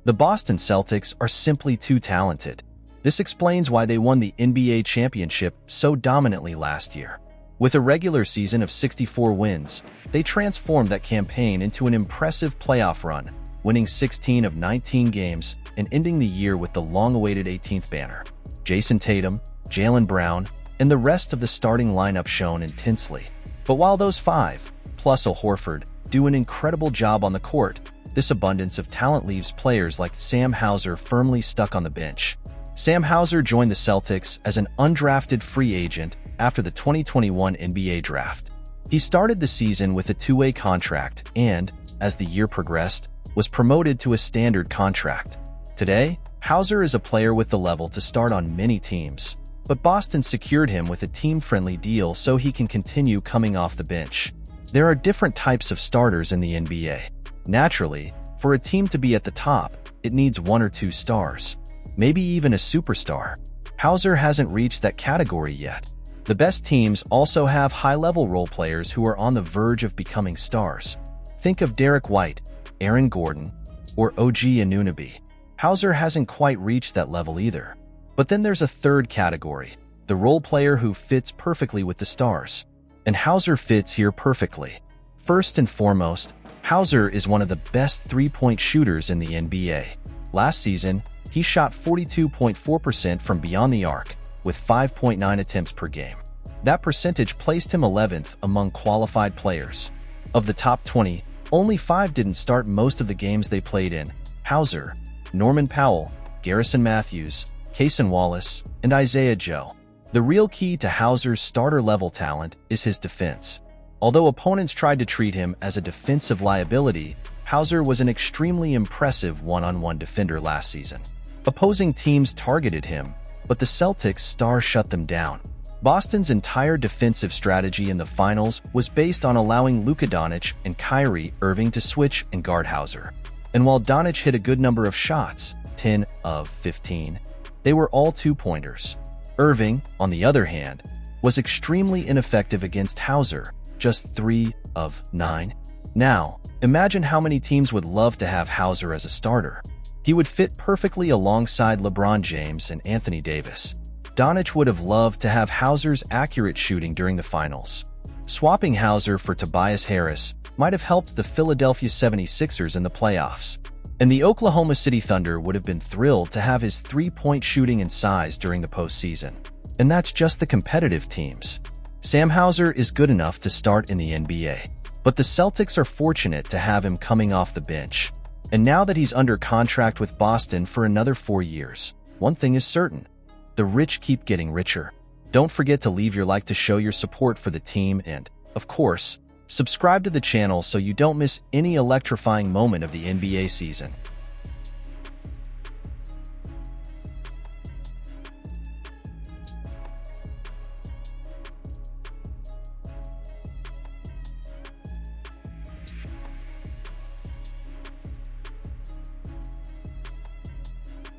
The Boston Celtics are simply too talented. This explains why they won the NBA championship so dominantly last year. With a regular season of 64 wins, they transformed that campaign into an impressive playoff run, winning 16 of 19 games and ending the year with the long-awaited 18th banner. Jayson Tatum, Jaylen Brown, and the rest of the starting lineup shone intensely. But while those five, plus Horford, do an incredible job on the court, this abundance of talent leaves players like Sam Hauser firmly stuck on the bench. Sam Hauser joined the Celtics as an undrafted free agent after the 2021 NBA draft. He started the season with a two-way contract and, as the year progressed, was promoted to a standard contract. Today, Hauser is a player with the level to start on many teams, but Boston secured him with a team-friendly deal so he can continue coming off the bench. There are different types of starters in the NBA. Naturally, for a team to be at the top, it needs one or two stars, maybe even a superstar. Hauser hasn't reached that category yet. The best teams also have high-level role players who are on the verge of becoming stars. Think of Derek White, Aaron Gordon, or OG Anunoby. Hauser hasn't quite reached that level either. But then there's a third category, the role player who fits perfectly with the stars. And Hauser fits here perfectly. First and foremost, Hauser is one of the best three-point shooters in the NBA. Last season, he shot 42.4% from beyond the arc, with 5.9 attempts per game. That percentage placed him 11th among qualified players. Of the top 20, only 5 didn't start most of the games they played in: Hauser, Norman Powell, Garrison Matthews, Cason Wallace, and Isaiah Joe. The real key to Hauser's starter-level talent is his defense. Although opponents tried to treat him as a defensive liability, Hauser was an extremely impressive one-on-one defender last season. Opposing teams targeted him, but the Celtics' star shut them down. Boston's entire defensive strategy in the finals was based on allowing Luka Doncic and Kyrie Irving to switch and guard Hauser. And while Doncic hit a good number of shots, 10 of 15, they were all two-pointers. Irving, on the other hand, was extremely ineffective against Hauser, just 3 of 9. Now, imagine how many teams would love to have Hauser as a starter. He would fit perfectly alongside LeBron James and Anthony Davis. Doncic would have loved to have Hauser's accurate shooting during the finals. Swapping Hauser for Tobias Harris might have helped the Philadelphia 76ers in the playoffs. And the Oklahoma City Thunder would have been thrilled to have his three-point shooting and size during the postseason. And that's just the competitive teams. Sam Hauser is good enough to start in the NBA, but the Celtics are fortunate to have him coming off the bench. And now that he's under contract with Boston for another 4 years, one thing is certain: the rich keep getting richer. Don't forget to leave your like to show your support for the team and, of course, subscribe to the channel so you don't miss any electrifying moment of the NBA season.